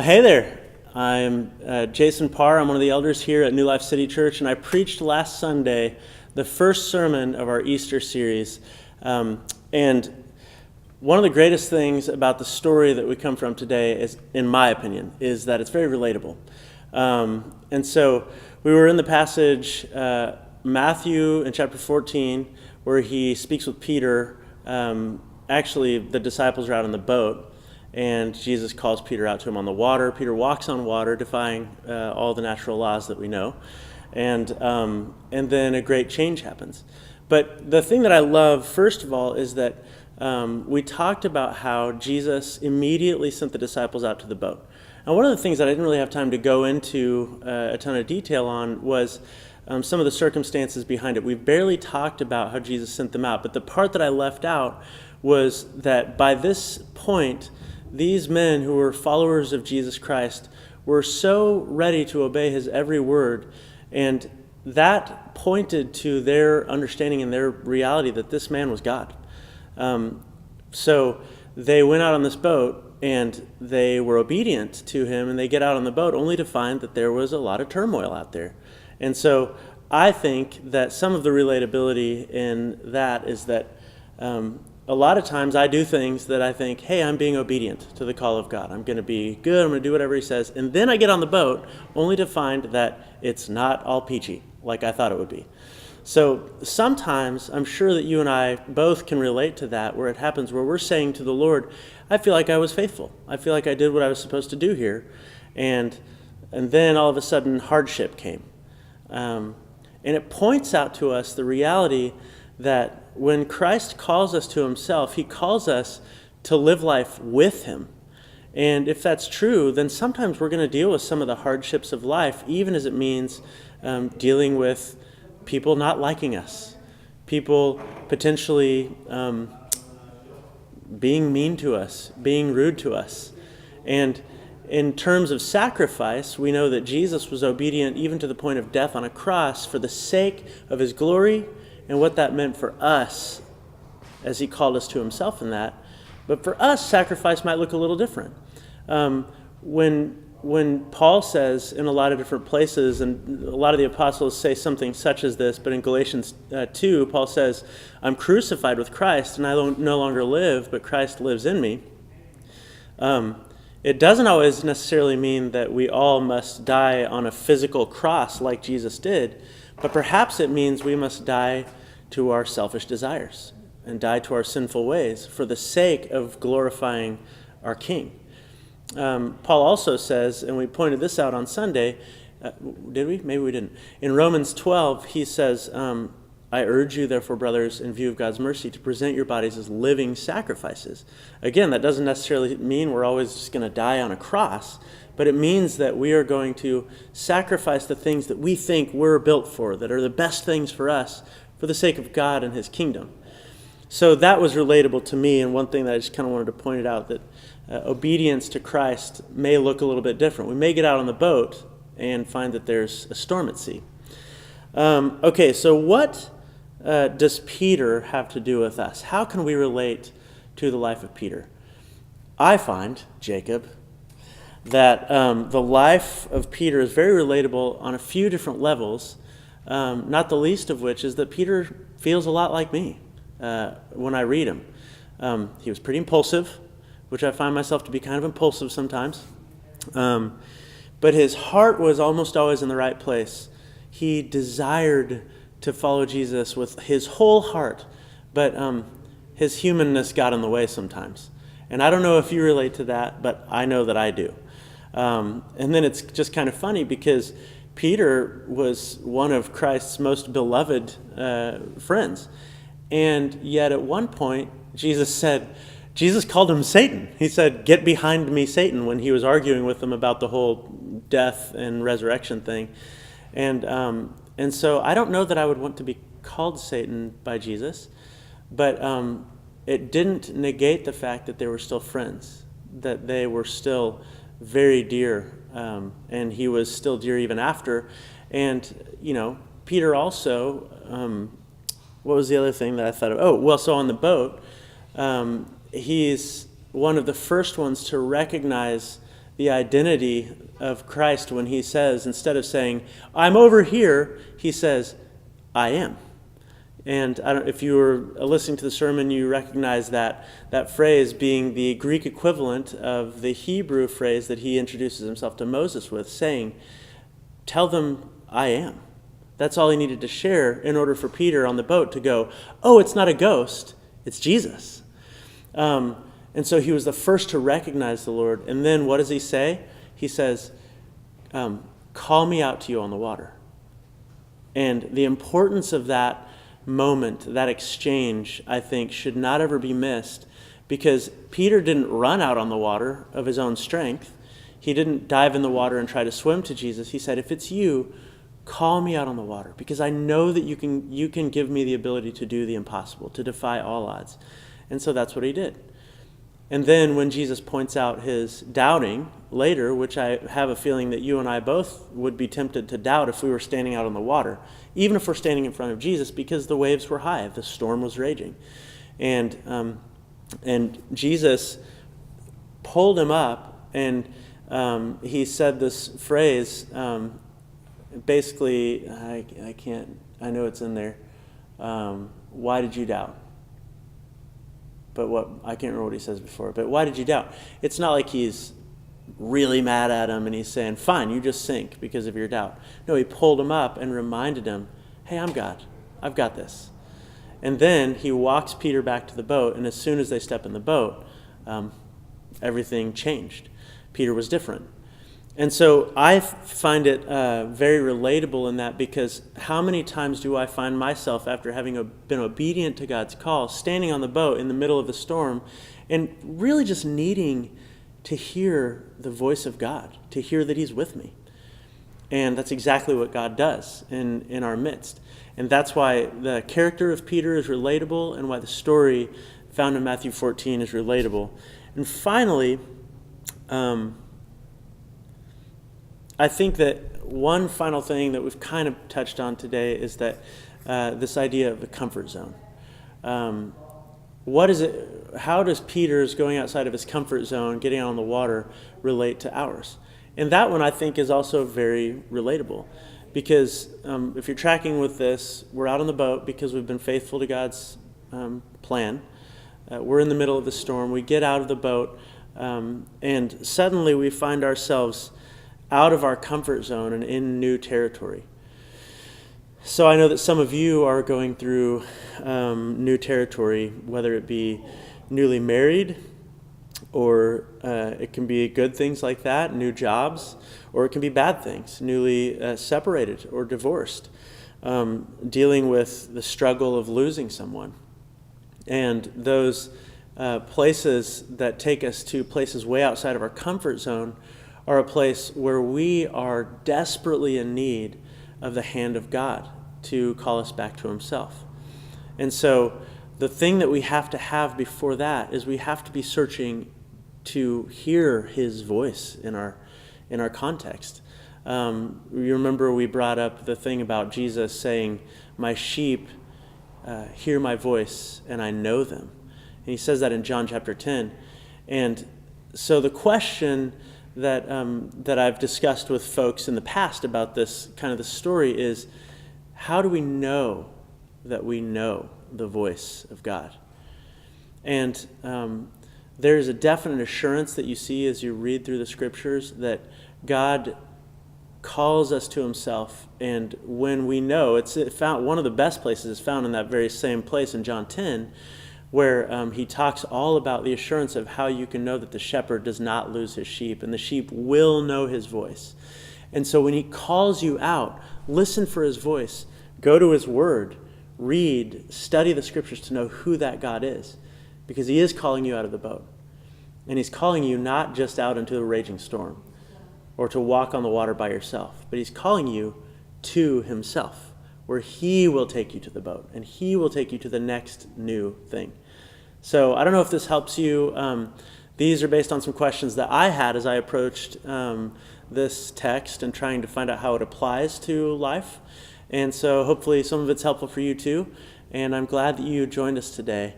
Hey there, I'm Jason Parr. I'm one of the elders here at New Life City Church, and I preached last Sunday the first sermon of our Easter series. And one of the greatest things about the story that we come from today, is, in my opinion, is that it's very relatable. And so we were in the passage, Matthew in chapter 14, where he speaks with Peter. Actually, the disciples are out on the boat, and Jesus calls Peter out to him on the water. Peter walks on water, defying all the natural laws that we know. And then a great change happens. But the thing that I love, first of all, is that we talked about how Jesus immediately sent the disciples out to the boat. And one of the things that I didn't really have time to go into a ton of detail on was some of the circumstances behind it. We've barely talked about how Jesus sent them out, but the part that I left out was that by this point, these men who were followers of Jesus Christ were so ready to obey his every word, and that pointed to their understanding and their reality that this man was God. So they went out on this boat, and they were obedient to him, and they get out on the boat only to find that there was a lot of turmoil out there. And so I think that some of the relatability in that is that a lot of times I do things that I think, hey, I'm being obedient to the call of God. I'm going to be good. I'm going to do whatever he says. And then I get on the boat only to find that it's not all peachy like I thought it would be. So sometimes I'm sure that you and I both can relate to that, where it happens where we're saying to the Lord, I feel like I was faithful. I feel like I did what I was supposed to do here. And then all of a sudden hardship came. And it points out to us the reality that when Christ calls us to himself, he calls us to live life with him. And if that's true, then sometimes we're going to deal with some of the hardships of life, even as it means dealing with people not liking us, people potentially being mean to us, being rude to us. And in terms of sacrifice, we know that Jesus was obedient even to the point of death on a cross for the sake of his glory and what that meant for us as he called us to himself in that. But for us, sacrifice might look a little different. When Paul says in a lot of different places, and a lot of the apostles say something such as this, but in Galatians 2, Paul says, I'm crucified with Christ, and I no longer live, but Christ lives in me. It doesn't always necessarily mean that we all must die on a physical cross like Jesus did, but perhaps it means we must die to our selfish desires and die to our sinful ways for the sake of glorifying our King. Paul also says, and we pointed this out on Sunday, did we? Maybe we didn't. In Romans 12, he says, I urge you, therefore, brothers, in view of God's mercy, to present your bodies as living sacrifices. Again, that doesn't necessarily mean we're always just going to die on a cross, but it means that we are going to sacrifice the things that we think we're built for, that are the best things for us, for the sake of God and his kingdom. So that was relatable to me, and one thing that I just kind of wanted to point it out, that obedience to Christ may look a little bit different. We may get out on the boat and find that there's a storm at sea. Okay, so what does Peter have to do with us? How can we relate to the life of Peter? I find, Jacob, that the life of Peter is very relatable on a few different levels, not the least of which is that Peter feels a lot like me when I read him. He was pretty impulsive, which I find myself to be kind of impulsive sometimes. But his heart was almost always in the right place. He desired to follow Jesus with his whole heart, but his humanness got in the way sometimes. And I don't know if you relate to that, but I know that I do. And then it's just kind of funny because Peter was one of Christ's most beloved friends. And yet at one point, Jesus called him Satan. He said, "Get behind me, Satan," when he was arguing with them about the whole death and resurrection thing. And so I don't know that I would want to be called Satan by Jesus, but it didn't negate the fact that they were still friends, that they were still very dear, and he was still dear even after. And, Peter also, what was the other thing that I thought of? So on the boat, he's one of the first ones to recognize the identity of Christ when he says, instead of saying, I'm over here, he says, I am. And I don't, if you were listening to the sermon, you recognize that phrase being the Greek equivalent of the Hebrew phrase that he introduces himself to Moses with, saying, tell them I am. That's all he needed to share in order for Peter on the boat to go, oh, it's not a ghost, it's Jesus. And so he was the first to recognize the Lord. And then what does he say? He says, call me out to you on the water. And the importance of that moment, that exchange, I think, should not ever be missed, because Peter didn't run out on the water of his own strength. He didn't dive in the water and try to swim to Jesus. He said, if it's you, call me out on the water, because I know that you can give me the ability to do the impossible, to defy all odds. And so that's what he did. And then when Jesus points out his doubting later, which I have a feeling that you and I both would be tempted to doubt if we were standing out on the water, even if we're standing in front of Jesus, because the waves were high, the storm was raging. And Jesus pulled him up, and he said this phrase, basically, I know it's in there, why did you doubt? But I can't remember what he says before, but why did you doubt? It's not like he's really mad at him and he's saying, fine, you just sink because of your doubt. No, he pulled him up and reminded him, hey, I'm God. I've got this. And then he walks Peter back to the boat, and as soon as they step in the boat, everything changed. Peter was different. And so I find it very relatable in that, because how many times do I find myself, after having been obedient to God's call, standing on the boat in the middle of the storm and really just needing to hear the voice of God, to hear that he's with me. And that's exactly what God does in our midst. And that's why the character of Peter is relatable, and why the story found in Matthew 14 is relatable. And finally, I think that one final thing that we've kind of touched on today is that this idea of the comfort zone. What is it? How does Peter's going outside of his comfort zone, getting on the water, relate to ours? And that one, I think, is also very relatable, because if you're tracking with this, we're out on the boat because we've been faithful to God's plan. We're in the middle of the storm. We get out of the boat, and suddenly we find ourselves out of our comfort zone and in new territory. So I know that some of you are going through new territory, whether it be newly married, or it can be good things like that, new jobs, or it can be bad things, newly separated or divorced, dealing with the struggle of losing someone. And those places that take us to places way outside of our comfort zone are a place where we are desperately in need of the hand of God to call us back to himself. And so the thing that we have to have before that is we have to be searching to hear his voice in our context. You remember we brought up the thing about Jesus saying, my sheep hear my voice and I know them. And he says that in John chapter 10. And so the question that I've discussed with folks in the past about this kind of the story is, how do we know that we know the voice of God? And there is a definite assurance that you see as you read through the scriptures that God calls us to himself. And when we know, one of the best places is found in that very same place in John 10, where he talks all about the assurance of how you can know that the shepherd does not lose his sheep, and the sheep will know his voice. And so when he calls you out, listen for his voice, go to his word, read, study the scriptures to know who that God is, because he is calling you out of the boat. And he's calling you not just out into the raging storm or to walk on the water by yourself, but he's calling you to himself, where he will take you to the boat and he will take you to the next new thing. So I don't know if this helps you. These are based on some questions that I had as I approached this text and trying to find out how it applies to life. And so hopefully some of it's helpful for you too. And I'm glad that you joined us today.